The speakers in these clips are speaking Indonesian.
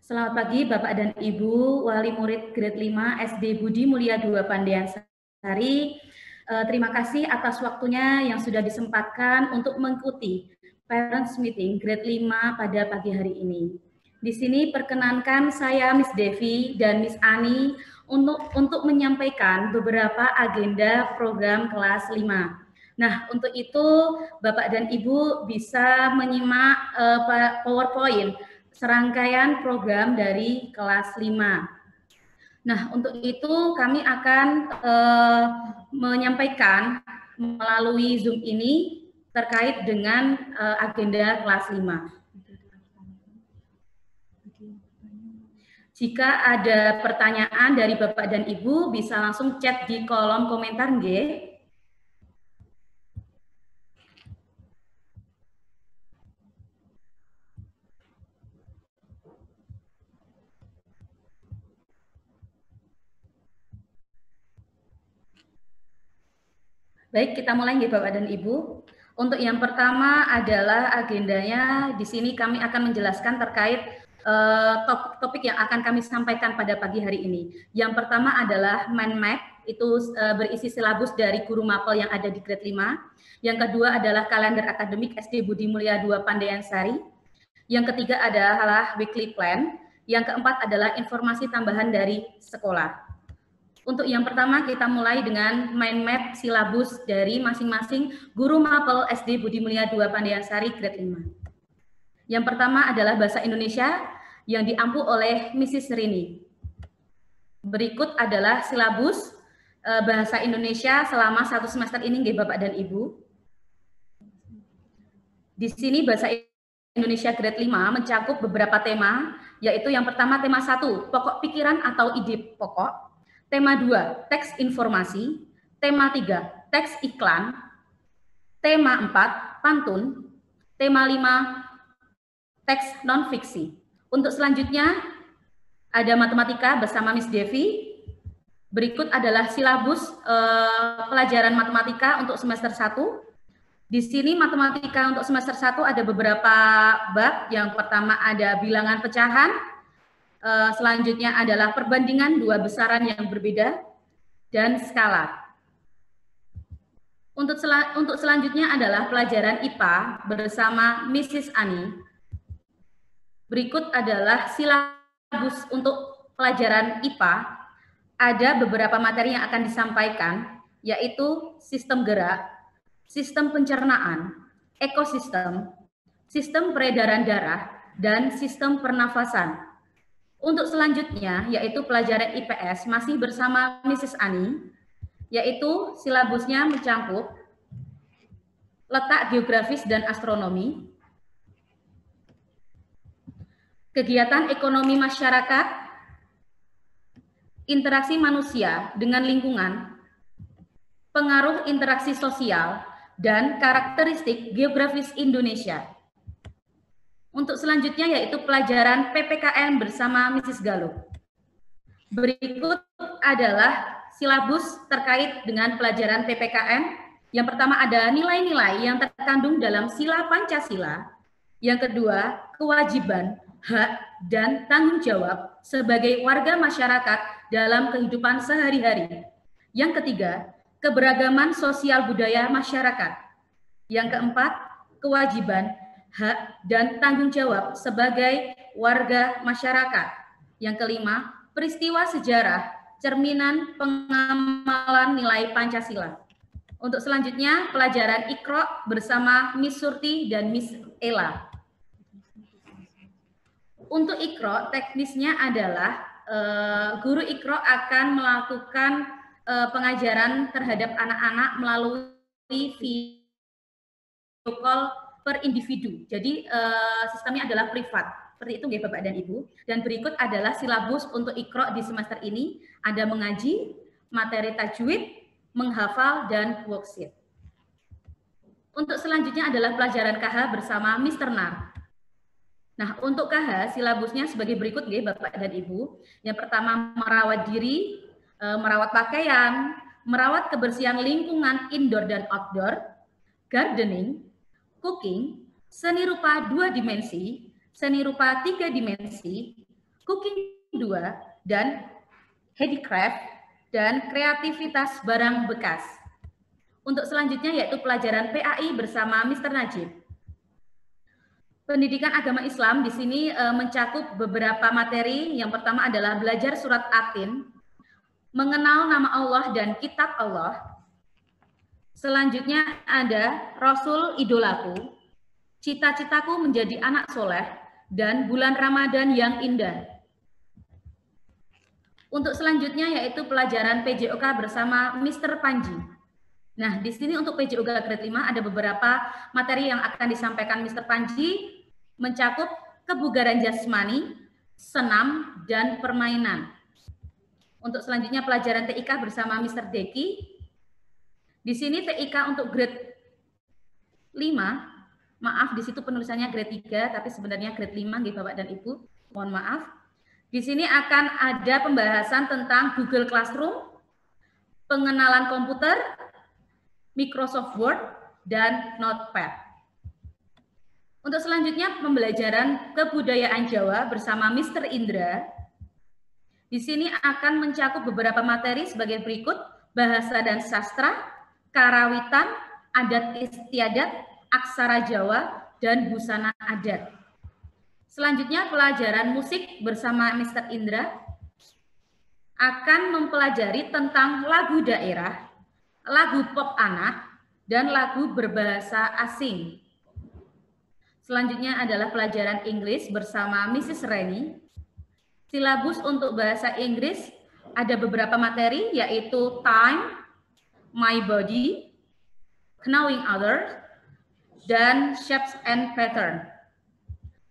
Selamat pagi Bapak dan Ibu, wali murid grade 5 SD Budi Mulia 2 Pandean Sari. Terima kasih atas waktunya yang sudah disempatkan untuk mengikuti Parents Meeting grade 5 pada pagi hari ini. Di sini perkenankan saya Miss Devi dan Miss Ani untuk menyampaikan beberapa agenda program kelas 5. Nah, untuk itu Bapak dan Ibu bisa menyimak PowerPoint serangkaian program dari kelas 5. Nah, untuk itu kami akan menyampaikan melalui Zoom ini terkait dengan agenda kelas 5. Jika ada pertanyaan dari Bapak dan Ibu, bisa langsung chat di kolom komentar, nggih. Baik, kita mulai nggih Bapak dan Ibu. Untuk yang pertama adalah agendanya, di sini kami akan menjelaskan terkait topik yang akan kami sampaikan pada pagi hari ini. Yang pertama adalah mind map, itu berisi silabus dari guru mapel yang ada di grade 5. Yang kedua adalah kalender akademik SD Budi Mulia 2 Pandean Sari. Yang ketiga adalah weekly plan. Yang keempat adalah informasi tambahan dari sekolah. Untuk yang pertama kita mulai dengan mind map silabus dari masing-masing guru mapel SD Budi Mulia 2 Pandean Sari grade 5. Yang pertama adalah bahasa Indonesia yang diampu oleh Mrs. Rini. Berikut adalah silabus bahasa Indonesia selama 1 semester ini nggih Bapak dan Ibu. Di sini bahasa Indonesia grade 5 mencakup beberapa tema, yaitu yang pertama tema 1, pokok pikiran atau ide pokok. Tema 2, teks informasi. Tema 3, teks iklan. Tema 4, pantun. Tema 5, teks non-fiksi. Untuk selanjutnya, ada matematika bersama Miss Devi. Berikut adalah silabus pelajaran matematika untuk semester 1. Di sini matematika untuk semester 1 ada beberapa bab. Yang pertama ada bilangan pecahan. Selanjutnya adalah perbandingan dua besaran yang berbeda dan skala. Untuk selanjutnya adalah pelajaran IPA bersama Mrs. Ani. Berikut adalah silabus untuk pelajaran IPA. Ada beberapa materi yang akan disampaikan, yaitu sistem gerak, sistem pencernaan, ekosistem, sistem peredaran darah, dan sistem pernafasan. Untuk selanjutnya, yaitu pelajaran IPS, masih bersama Mrs. Ani, yaitu silabusnya mencakup letak geografis dan astronomi, kegiatan ekonomi masyarakat, interaksi manusia dengan lingkungan, pengaruh interaksi sosial, dan karakteristik geografis Indonesia. Untuk selanjutnya yaitu pelajaran PPKN bersama Mrs. Galuh. Berikut adalah silabus terkait dengan pelajaran PPKN. Yang pertama ada nilai-nilai yang terkandung dalam sila Pancasila. Yang kedua, kewajiban, hak, dan tanggung jawab sebagai warga masyarakat dalam kehidupan sehari-hari. Yang ketiga, keberagaman sosial budaya masyarakat. Yang keempat, kewajiban, hak, dan tanggung jawab sebagai warga masyarakat. Yang kelima, peristiwa sejarah, cerminan pengamalan nilai Pancasila. Untuk selanjutnya, pelajaran Iqra bersama Miss Surti dan Miss Ella. Untuk Iqra, teknisnya adalah guru Iqra akan melakukan pengajaran terhadap anak-anak melalui video call per individu. Jadi sistemnya adalah privat. Seperti itu nggih Bapak dan Ibu. Dan berikut adalah silabus untuk Iqra di semester ini. Ada mengaji, materi tajwid, menghafal, dan worksheet. Untuk selanjutnya adalah pelajaran KH bersama Mr. Nar. Nah, untuk KH silabusnya sebagai berikut nggih Bapak dan Ibu. Yang pertama merawat diri, merawat pakaian, merawat kebersihan lingkungan indoor dan outdoor, gardening, cooking, seni rupa 2 dimensi, seni rupa 3 dimensi, cooking 2, dan handicraft, dan kreativitas barang bekas. Untuk selanjutnya yaitu pelajaran PAI bersama Mr. Najib. Pendidikan agama Islam di sini mencakup beberapa materi. Yang pertama adalah belajar surat Atin, mengenal nama Allah dan kitab Allah. Selanjutnya ada Rasul idolaku, cita-citaku menjadi anak soleh, dan bulan Ramadan yang indah. Untuk selanjutnya yaitu pelajaran PJOK bersama Mr. Panji. Nah, di sini untuk PJOK grade 5 ada beberapa materi yang akan disampaikan Mr. Panji, mencakup kebugaran jasmani, senam, dan permainan. Untuk selanjutnya pelajaran TIK bersama Mr. Deki. Di sini TIK untuk grade 5, maaf di situ penulisannya grade 3, tapi sebenarnya grade 5 nggih Bapak dan Ibu. Mohon maaf. Di sini akan ada pembahasan tentang Google Classroom, pengenalan komputer, Microsoft Word, dan Notepad. Untuk selanjutnya pembelajaran kebudayaan Jawa bersama Mr. Indra. Di sini akan mencakup beberapa materi sebagai berikut: bahasa dan sastra, karawitan, adat istiadat, aksara Jawa, dan busana adat. Selanjutnya pelajaran musik bersama Mr. Indra akan mempelajari tentang lagu daerah, lagu pop anak, dan lagu berbahasa asing. Selanjutnya adalah pelajaran Inggris bersama Mrs. Reni. Silabus untuk bahasa Inggris ada beberapa materi yaitu time, my body, knowing others, dan shapes and pattern.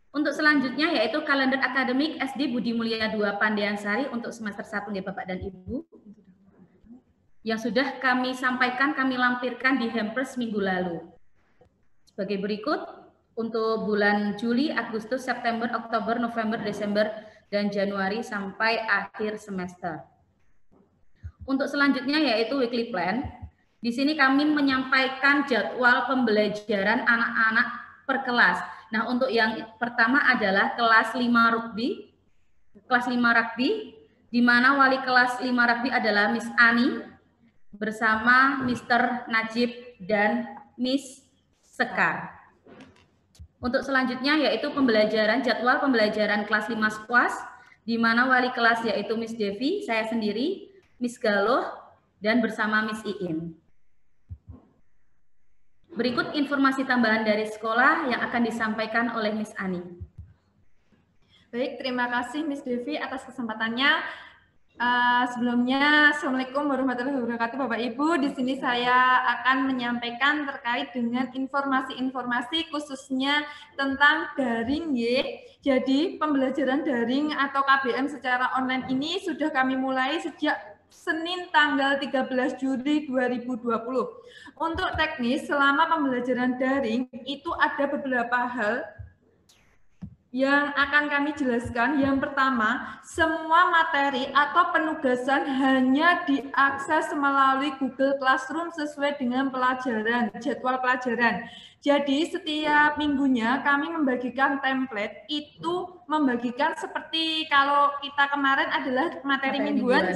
Untuk selanjutnya yaitu kalender akademik SD Budi Mulia 2 Pandean Sari untuk semester 1 ya Bapak dan Ibu. Yang sudah kami sampaikan, kami lampirkan di Hampers minggu lalu. Sebagai berikut. Untuk bulan Juli, Agustus, September, Oktober, November, Desember, dan Januari sampai akhir semester. Untuk selanjutnya yaitu weekly plan. Di sini kami menyampaikan jadwal pembelajaran anak-anak per kelas. Nah, untuk yang pertama adalah kelas 5 rugby. Kelas 5 rugby, di mana wali kelas 5 rugby adalah Miss Ani bersama Mr. Najib dan Miss Sekar. Untuk selanjutnya yaitu pembelajaran jadwal pembelajaran kelas 5 squash, di mana wali kelas yaitu Miss Devi, saya sendiri, Miss Galuh, dan bersama Miss Iin. Berikut informasi tambahan dari sekolah yang akan disampaikan oleh Miss Ani. Baik, terima kasih Miss Devi atas kesempatannya. Sebelumnya, Assalamualaikum warahmatullahi wabarakatuh, Bapak Ibu. Di sini saya akan menyampaikan terkait dengan informasi-informasi khususnya tentang daring, Jadi, pembelajaran daring atau KBM secara online ini sudah kami mulai sejak Senin tanggal 13 Juli 2020. Untuk teknis, selama pembelajaran daring itu ada beberapa hal yang akan kami jelaskan. Yang pertama, semua materi atau penugasan hanya diakses melalui Google Classroom sesuai dengan jadwal pelajaran. Jadi setiap minggunya kami membagikan template, itu membagikan seperti kalau kita kemarin adalah materi mingguan,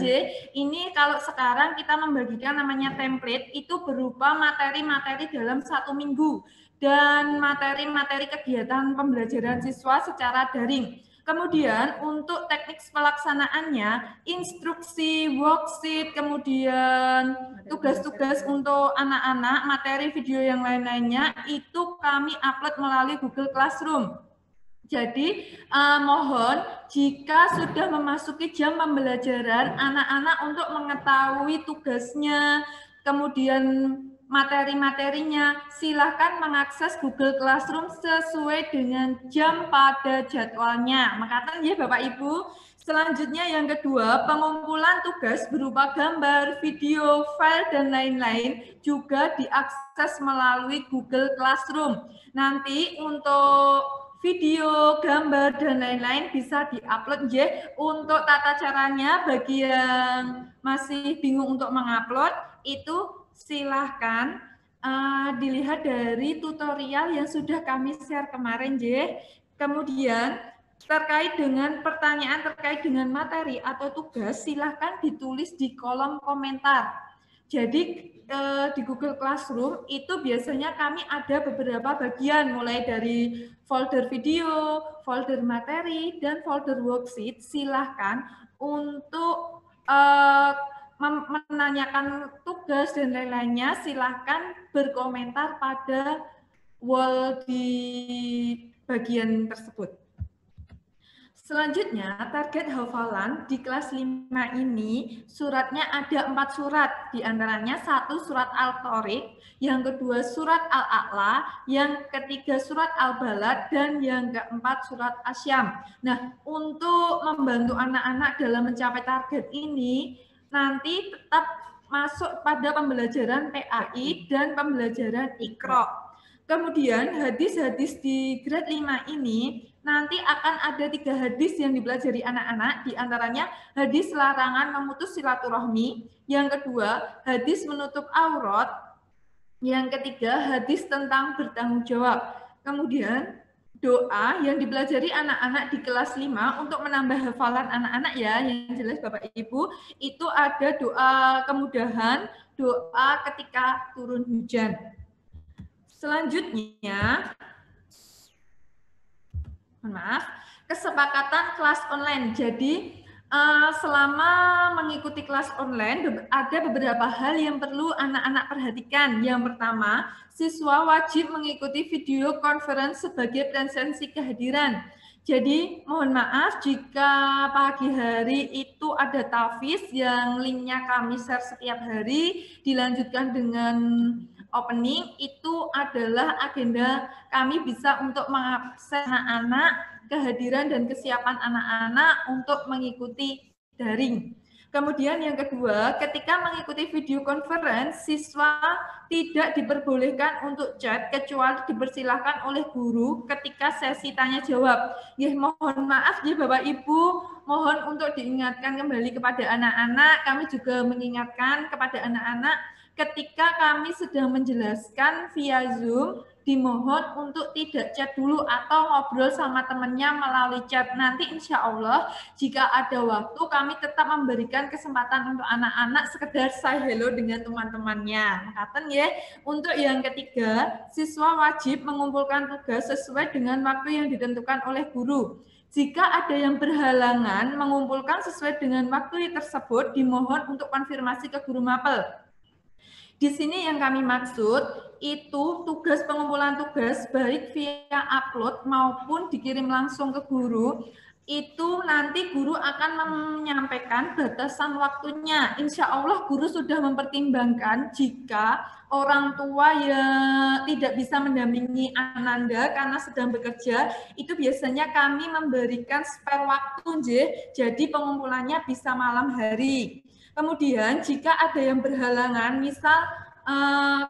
ini kalau sekarang kita membagikan namanya template, itu berupa materi-materi dalam 1 minggu. Dan materi-materi kegiatan pembelajaran siswa secara daring. Kemudian untuk teknik pelaksanaannya, instruksi, worksheet, kemudian tugas-tugas untuk anak-anak, materi video yang lain-lainnya, itu kami upload melalui Google Classroom. Jadi mohon jika sudah memasuki jam pembelajaran, anak-anak untuk mengetahui tugasnya, kemudian materi-materinya, silahkan mengakses Google Classroom sesuai dengan jam pada jadwalnya. Makanya ya Bapak Ibu, selanjutnya yang kedua, pengumpulan tugas berupa gambar, video, file, dan lain-lain juga diakses melalui Google Classroom. Nanti untuk video, gambar, dan lain-lain bisa diupload ya. Untuk tata caranya bagi yang masih bingung untuk mengupload, itu silahkan dilihat dari tutorial yang sudah kami share kemarin, J. Kemudian terkait dengan pertanyaan terkait dengan materi atau tugas, silahkan ditulis di kolom komentar. Jadi di Google Classroom itu biasanya kami ada beberapa bagian, mulai dari folder video, folder materi, dan folder worksheet. Silahkan untuk menanyakan tugas dan lain-lainnya, silahkan berkomentar pada wall di bagian tersebut. Selanjutnya, target hafalan di kelas 5 ini suratnya ada 4 surat, diantaranya 1 surat Al-Thoriq, yang kedua surat Al-A'la, yang ketiga surat Al-Balad, dan yang keempat surat Asyam. Nah, untuk membantu anak-anak dalam mencapai target ini, nanti tetap masuk pada pembelajaran PAI dan pembelajaran Iqra. Kemudian hadis-hadis di grade 5 ini nanti akan ada 3 hadis yang dipelajari anak-anak, diantaranya hadis larangan memutus silaturahmi, yang kedua hadis menutup aurat, yang ketiga hadis tentang bertanggung jawab. Kemudian doa yang dipelajari anak-anak di kelas 5 untuk menambah hafalan anak-anak ya, yang jelas Bapak Ibu, itu ada doa kemudahan, doa ketika turun hujan. Selanjutnya, maaf, kesepakatan kelas online. Jadi selama mengikuti kelas online ada beberapa hal yang perlu anak-anak perhatikan. Yang pertama, siswa wajib mengikuti video conference sebagai presensi kehadiran. Jadi mohon maaf jika pagi hari itu ada tahfiz yang linknya kami share setiap hari, dilanjutkan dengan opening, itu adalah agenda kami bisa untuk mengakses anak-anak, kehadiran dan kesiapan anak-anak untuk mengikuti daring. Kemudian yang kedua, ketika mengikuti video conference, siswa tidak diperbolehkan untuk chat kecuali dipersilahkan oleh guru ketika sesi tanya jawab. Ya, mohon maaf ya Bapak Ibu, mohon untuk diingatkan kembali kepada anak-anak. Kami juga mengingatkan kepada anak-anak ketika kami sedang menjelaskan via Zoom, dimohon untuk tidak chat dulu atau ngobrol sama temannya melalui chat. Nanti insya Allah jika ada waktu kami tetap memberikan kesempatan untuk anak-anak sekedar say hello dengan teman-temannya. Makaten ya. Untuk yang ketiga, siswa wajib mengumpulkan tugas sesuai dengan waktu yang ditentukan oleh guru. Jika ada yang berhalangan mengumpulkan sesuai dengan waktu tersebut, dimohon untuk konfirmasi ke guru mapel. Di sini yang kami maksud itu tugas pengumpulan tugas baik via upload maupun dikirim langsung ke guru, itu nanti guru akan menyampaikan batasan waktunya. Insya Allah guru sudah mempertimbangkan jika orang tua yang tidak bisa mendampingi Ananda karena sedang bekerja, itu biasanya kami memberikan spare waktu, jadi pengumpulannya bisa malam hari. Kemudian jika ada yang berhalangan, misal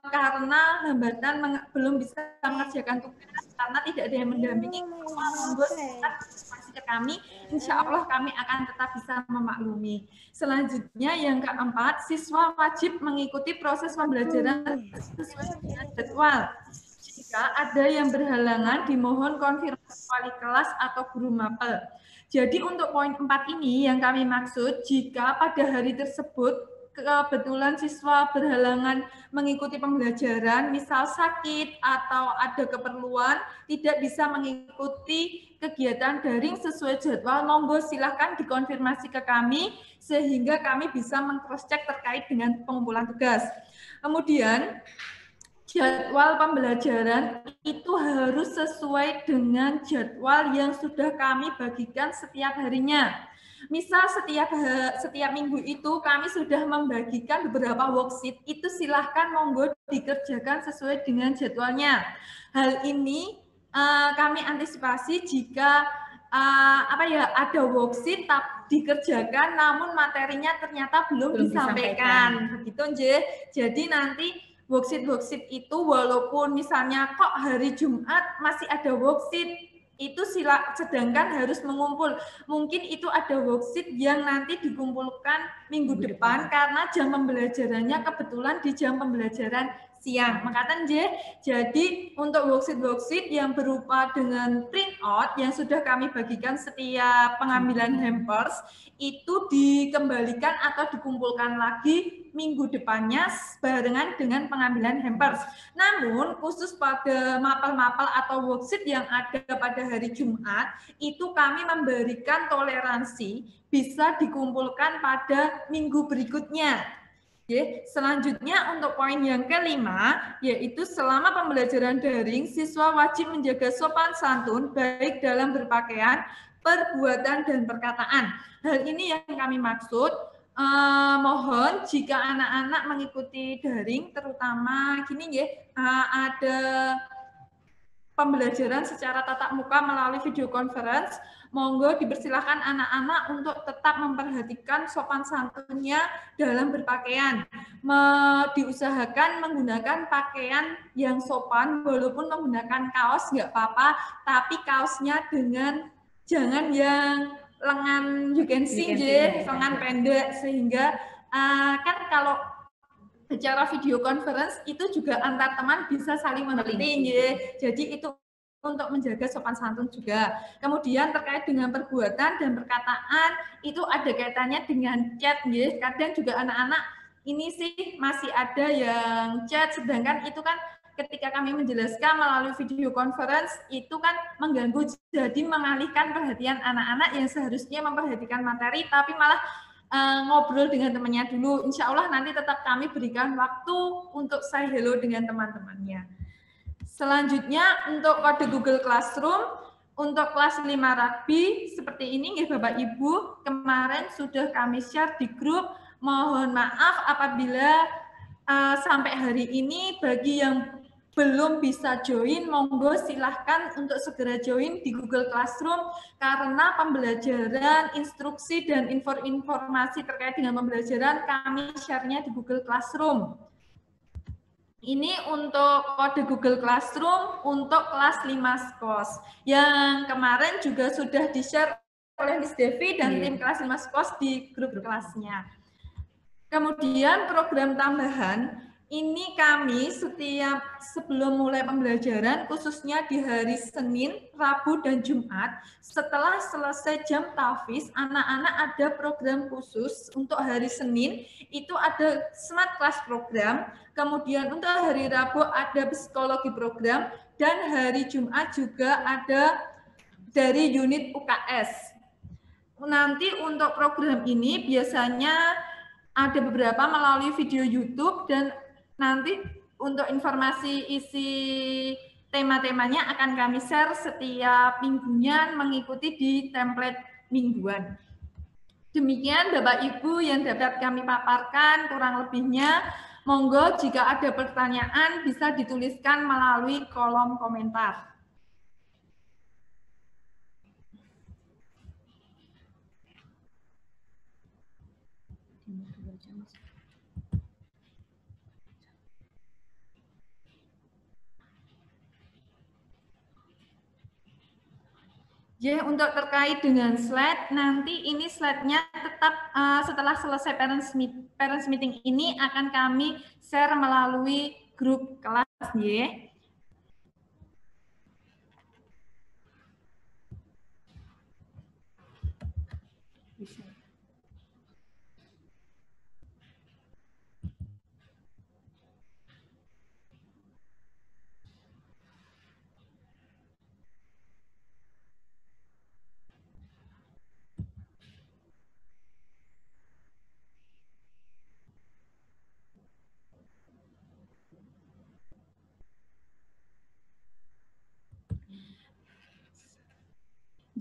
karena hambatan belum bisa mengerjakan tugas karena tidak ada yang mendampingi, masih ke kami, insya Allah kami akan tetap bisa memaklumi. Selanjutnya yang keempat, siswa wajib mengikuti proses pembelajaran sesuai dengan jadwal. Jika ada yang berhalangan, dimohon konfirmasi wali kelas atau guru mapel. Jadi untuk poin 4 ini yang kami maksud, jika pada hari tersebut kebetulan siswa berhalangan mengikuti pembelajaran, misal sakit atau ada keperluan, tidak bisa mengikuti kegiatan daring sesuai jadwal, monggo silahkan dikonfirmasi ke kami, sehingga kami bisa meng-cross-check terkait dengan pengumpulan tugas. Kemudian, jadwal pembelajaran itu harus sesuai dengan jadwal yang sudah kami bagikan setiap harinya. Misal setiap minggu itu kami sudah membagikan beberapa worksheet, itu silahkan monggo dikerjakan sesuai dengan jadwalnya. Hal ini kami antisipasi jika ada worksheet dikerjakan namun materinya ternyata belum disampaikan. Begitu, jadi nanti worksheet itu walaupun misalnya kok hari Jumat masih ada worksheet, itu sedangkan harus mengumpul. Mungkin itu ada worksheet yang nanti dikumpulkan minggu depan karena jam pembelajarannya kebetulan di jam pembelajaran siang. Makatan jadi untuk worksheet yang berupa dengan printout yang sudah kami bagikan setiap pengambilan hampers itu dikembalikan atau dikumpulkan lagi minggu depannya barengan dengan pengambilan hampers. Namun khusus pada mapel-mapel atau worksheet yang ada pada hari Jumat itu kami memberikan toleransi bisa dikumpulkan pada minggu berikutnya. Selanjutnya untuk poin yang kelima, yaitu selama pembelajaran daring, siswa wajib menjaga sopan santun baik dalam berpakaian, perbuatan, dan perkataan. Hal ini yang kami maksud, mohon jika anak-anak mengikuti daring, terutama gini ada pembelajaran secara tatap muka melalui video conference, monggo dipersilahkan anak-anak untuk tetap memperhatikan sopan santunnya dalam berpakaian. Diusahakan menggunakan pakaian yang sopan, walaupun menggunakan kaos nggak apa-apa, tapi kaosnya jangan yang lengan you can see, lengan pendek, sehingga kan kalau secara video conference itu juga antar teman bisa saling mengerti, jadi itu untuk menjaga sopan santun juga. Kemudian terkait dengan perbuatan dan perkataan itu ada kaitannya dengan chat, kadang juga anak-anak ini sih masih ada yang chat, sedangkan itu kan ketika kami menjelaskan melalui video conference itu kan mengganggu, jadi mengalihkan perhatian anak-anak yang seharusnya memperhatikan materi tapi malah ngobrol dengan temannya dulu. Insya Allah nanti tetap kami berikan waktu untuk say hello dengan teman-temannya. Selanjutnya untuk kode Google Classroom, untuk kelas 5 rugby seperti ini ya Bapak Ibu, kemarin sudah kami share di grup. Mohon maaf apabila sampai hari ini bagi yang belum bisa join, monggo silahkan untuk segera join di Google Classroom karena pembelajaran, instruksi, dan informasi terkait dengan pembelajaran kami share-nya di Google Classroom. Ini untuk kode Google Classroom untuk kelas 5 SKOS. Yang kemarin juga sudah di-share oleh Miss Devi dan tim kelas 5 SKOS di grup kelasnya. Kemudian program tambahan, ini kami sebelum mulai pembelajaran, khususnya di hari Senin, Rabu, dan Jumat, setelah selesai jam tahfiz, anak-anak ada program khusus untuk hari Senin, itu ada Smart Class program, kemudian untuk hari Rabu ada psikologi program, dan hari Jumat juga ada dari unit UKS. Nanti untuk program ini biasanya ada beberapa melalui video YouTube dan nanti untuk informasi isi tema-temanya akan kami share setiap minggunya mengikuti di template mingguan. Demikian Bapak Ibu yang dapat kami paparkan kurang lebihnya. Monggo jika ada pertanyaan bisa dituliskan melalui kolom komentar. Untuk terkait dengan slide, nanti ini slide-nya tetap setelah selesai parents meeting ini akan kami share melalui grup kelas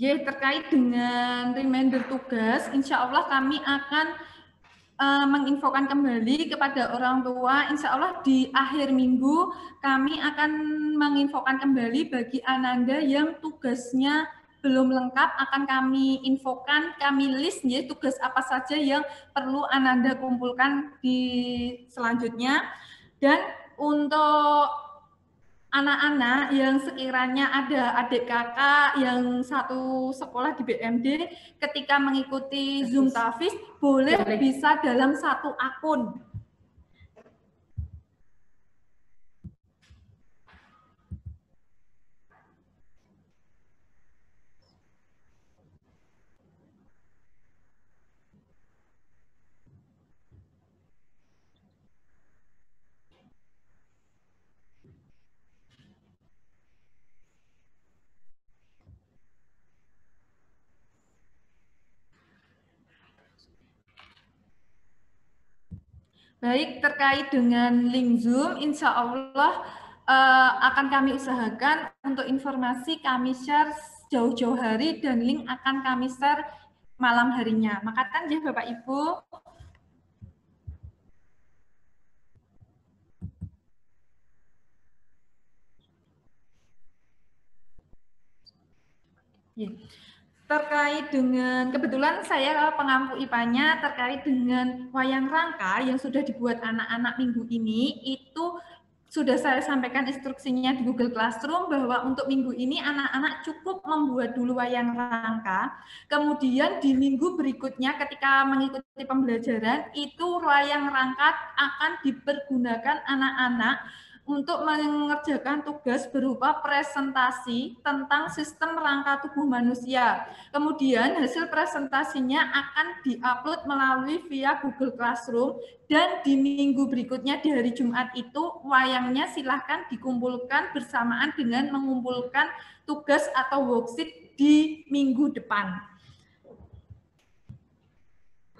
terkait dengan reminder tugas, insya Allah kami akan menginfokan kembali kepada orang tua. Insya Allah di akhir minggu kami akan menginfokan kembali bagi Ananda yang tugasnya belum lengkap, akan kami infokan, kami list tugas apa saja yang perlu Ananda kumpulkan di selanjutnya. Dan untuk anak-anak yang sekiranya ada adik kakak yang satu sekolah di BMD, ketika mengikuti Zoom tahfiz, boleh bisa dalam satu akun. Baik, terkait dengan link Zoom, insya Allah akan kami usahakan untuk informasi kami share jauh-jauh hari dan link akan kami share malam harinya. Makatan ya Bapak Ibu. Yeah. Terkait dengan, kebetulan saya pengampu IPA-nya terkait dengan wayang rangka yang sudah dibuat anak-anak minggu ini, itu sudah saya sampaikan instruksinya di Google Classroom bahwa untuk minggu ini anak-anak cukup membuat dulu wayang rangka, kemudian di minggu berikutnya ketika mengikuti pembelajaran, itu wayang rangka akan dipergunakan anak-anak untuk mengerjakan tugas berupa presentasi tentang sistem rangka tubuh manusia. Kemudian hasil presentasinya akan diupload melalui via Google Classroom dan di minggu berikutnya di hari Jumat itu wayangnya silahkan dikumpulkan bersamaan dengan mengumpulkan tugas atau worksheet di minggu depan.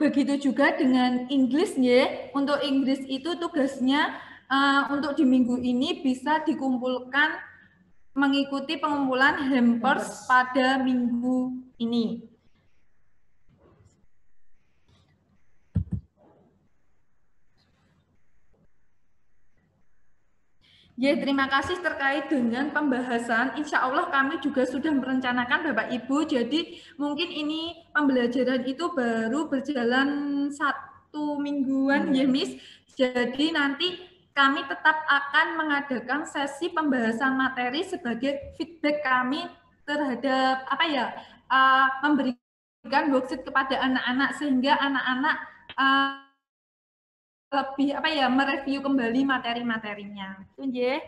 Begitu juga dengan Inggris ya. Untuk Inggris itu tugasnya untuk di minggu ini bisa dikumpulkan mengikuti pengumpulan hampers pada minggu ini. Ya, terima kasih terkait dengan pembahasan. Insya Allah kami juga sudah merencanakan Bapak Ibu. Jadi mungkin ini pembelajaran itu baru berjalan 1 mingguan ya Miss. Jadi nanti kami tetap akan mengadakan sesi pembahasan materi sebagai feedback kami terhadap memberikan worksheet kepada anak-anak sehingga anak-anak lebih mereview kembali materi-materinya. Itu ya.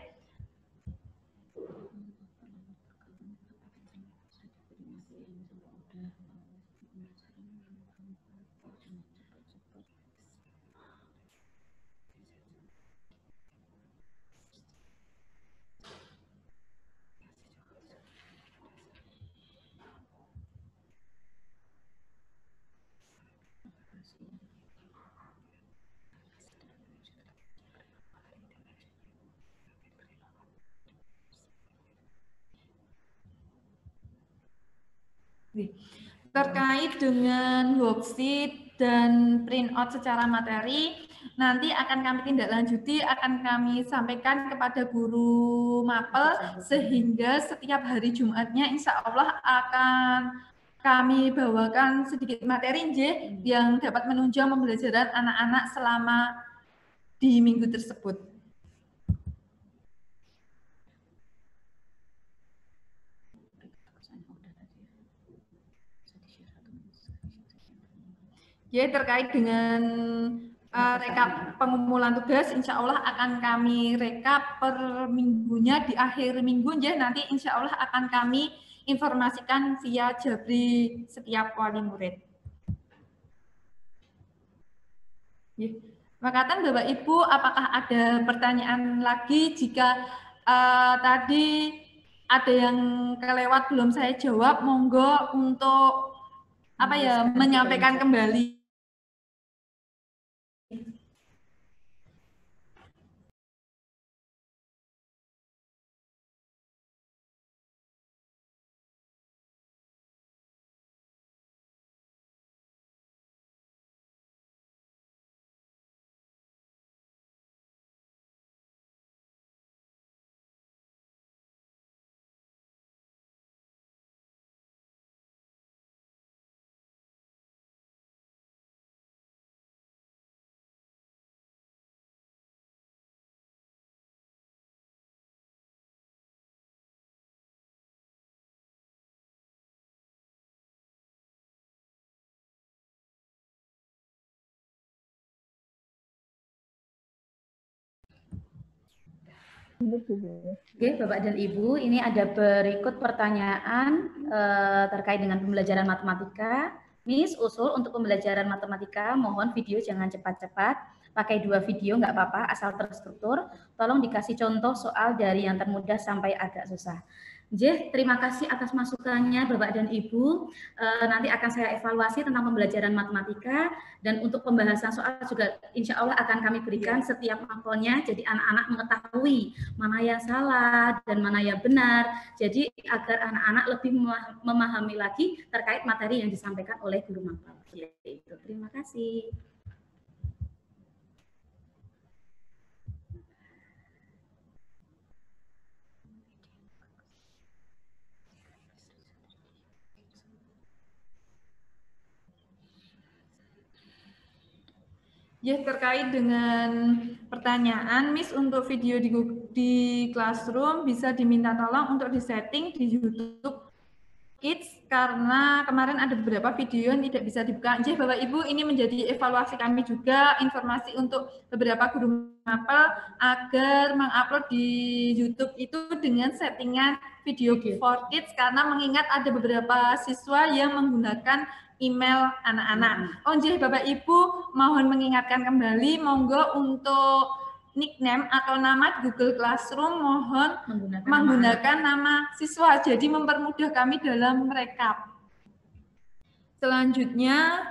Terkait dengan worksheet dan printout secara materi, nanti akan kami tindak lanjuti, akan kami sampaikan kepada guru mapel, sehingga setiap hari Jumatnya insya Allah akan kami bawakan sedikit materi yang dapat menunjang pembelajaran anak-anak selama di minggu tersebut. Ya, terkait dengan rekap pengumpulan tugas, insya Allah akan kami rekap per minggunya di akhir minggu, ya nanti insya Allah akan kami informasikan via Jabri setiap wali murid. Ya. Makatan Bapak Ibu, apakah ada pertanyaan lagi? Jika tadi ada yang kelewat belum saya jawab, monggo untuk menyampaikan kembali. Oke, Bapak dan Ibu, ini ada berikut pertanyaan terkait dengan pembelajaran matematika. Miss, usul untuk pembelajaran matematika, mohon video jangan cepat-cepat, pakai 2 video nggak apa-apa, asal terstruktur. Tolong dikasih contoh soal dari yang termudah sampai agak susah. Terima kasih atas masukannya Bapak dan Ibu. Nanti akan saya evaluasi tentang pembelajaran matematika, dan untuk pembahasan soal juga insya Allah akan kami berikan setiap mapelnya, jadi anak-anak mengetahui mana yang salah dan mana yang benar, jadi agar anak-anak lebih memahami lagi terkait materi yang disampaikan oleh guru mapel. Itu. Terima kasih. Ya, terkait dengan pertanyaan, Miss, untuk video di Classroom bisa diminta tolong untuk disetting di YouTube Kids, karena kemarin ada beberapa video yang tidak bisa dibuka. Jadi Bapak Ibu, ini menjadi evaluasi kami juga, informasi untuk beberapa guru mapel agar mengupload di YouTube itu dengan settingan video for Kids, karena mengingat ada beberapa siswa yang menggunakan email anak-anak. Oh, jadi Bapak Ibu mohon mengingatkan kembali, monggo untuk nickname atau nama Google Classroom mohon menggunakan nama siswa, jadi mempermudah kami dalam merekap. Selanjutnya,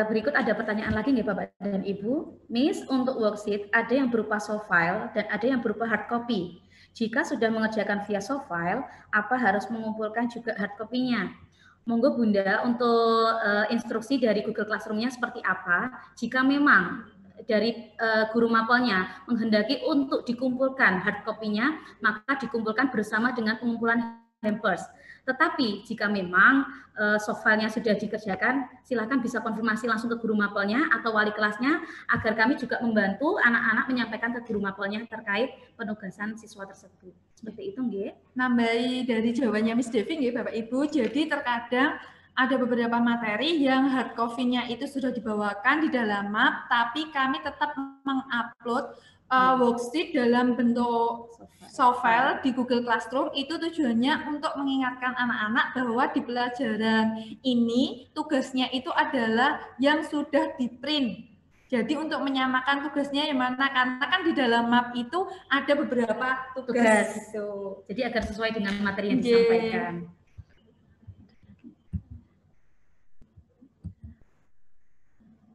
berikut ada pertanyaan lagi nih Bapak dan Ibu. Miss, untuk worksheet ada yang berupa soft file dan ada yang berupa hard copy. Jika sudah mengerjakan via soft file, apa harus mengumpulkan juga hard copy-nya? Monggo Bunda untuk instruksi dari Google Classroom-nya seperti apa. Jika memang dari guru mapelnya menghendaki untuk dikumpulkan hard copy-nya, maka dikumpulkan bersama dengan pengumpulan hampers. Tetapi jika memang soft file-nya sudah dikerjakan, silakan bisa konfirmasi langsung ke guru mapelnya atau wali kelasnya, agar kami juga membantu anak-anak menyampaikan ke guru mapelnya terkait penugasan siswa tersebut. Seperti itu, nggih. Nambahi dari jawabannya Miss Devi, nggih Bapak Ibu. Jadi terkadang ada beberapa materi yang hard copy-nya itu sudah dibawakan di dalam map, tapi kami tetap mengupload worksheet dalam bentuk soft file di Google Classroom. Itu tujuannya untuk mengingatkan anak-anak bahwa di pelajaran ini tugasnya itu adalah yang sudah di-print. Jadi untuk menyamakan tugasnya yang mana, karena kan di dalam map itu ada beberapa tugas. Gitu. Jadi agar sesuai dengan materi yang disampaikan.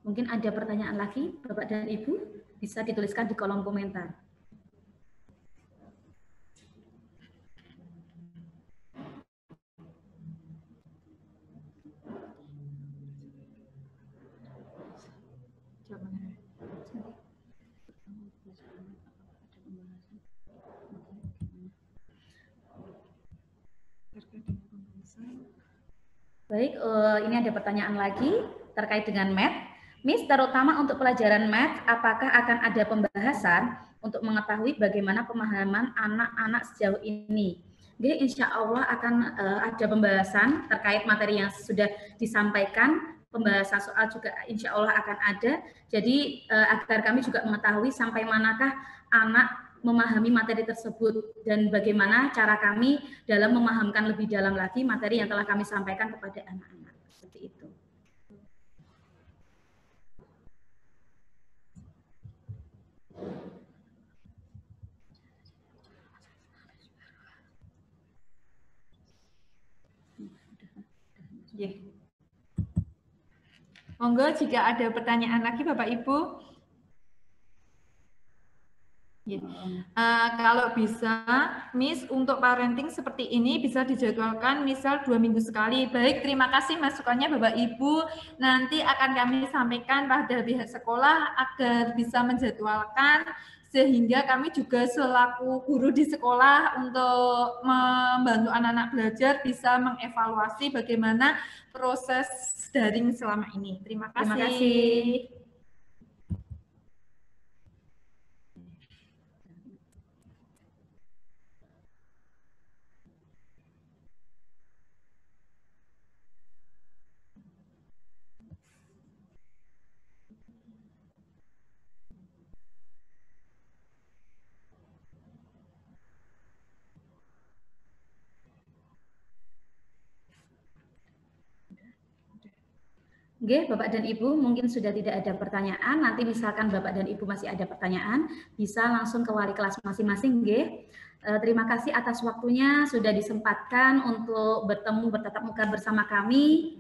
Mungkin ada pertanyaan lagi, Bapak dan Ibu, bisa dituliskan di kolom komentar. Baik, ini ada pertanyaan lagi terkait dengan math. Miss, terutama untuk pelajaran math, apakah akan ada pembahasan untuk mengetahui bagaimana pemahaman anak-anak sejauh ini? Jadi insya Allah akan ada pembahasan terkait materi yang sudah disampaikan, pembahasan soal juga insya Allah akan ada. Jadi agar kami juga mengetahui sampai manakah anak memahami materi tersebut dan bagaimana cara kami dalam memahamkan lebih dalam lagi materi yang telah kami sampaikan kepada anak-anak. Seperti itu. Monggo jika ada pertanyaan lagi Bapak Ibu. Kalau bisa, Miss, untuk parenting seperti ini bisa dijadwalkan misal 2 minggu sekali. Baik, terima kasih masukannya Bapak Ibu. Nanti akan kami sampaikan pada pihak sekolah agar bisa menjadwalkan, sehingga kami juga selaku guru di sekolah untuk membantu anak-anak belajar bisa mengevaluasi bagaimana proses daring selama ini. Terima kasih. Terima kasih. Oke, Bapak dan Ibu, mungkin sudah tidak ada pertanyaan. Nanti misalkan Bapak dan Ibu masih ada pertanyaan, bisa langsung ke wali kelas masing-masing, nggih. Terima kasih atas waktunya sudah disempatkan untuk bertatap muka bersama kami.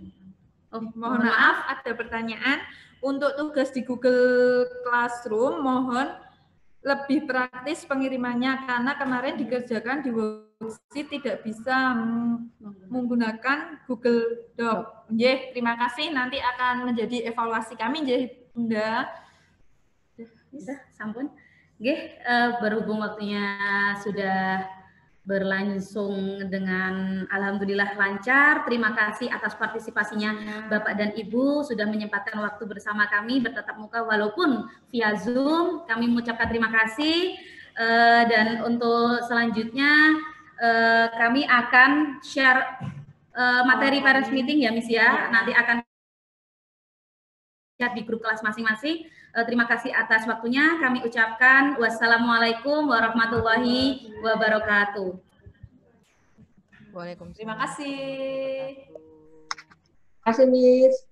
Mohon maaf, ada pertanyaan. Untuk tugas di Google Classroom, mohon lebih praktis pengirimannya, karena kemarin dikerjakan di worksheet tidak bisa menggunakan Google Doc. Nggih, terima kasih. Nanti akan menjadi evaluasi kami, nggih, Bunda. Bisa, sampun. Nggih, berhubung waktunya sudah berlangsung dengan alhamdulillah lancar. Terima kasih atas partisipasinya Bapak dan Ibu sudah menyempatkan waktu bersama kami bertatap muka walaupun via Zoom. Kami mengucapkan terima kasih dan untuk selanjutnya kami akan share materi parents meeting ya Miss ya. Nanti akan di grup kelas masing-masing. Terima kasih atas waktunya. Kami ucapkan wassalamualaikum warahmatullahi wabarakatuh. Waalaikumsalam. Terima kasih. Terima kasih, Miss.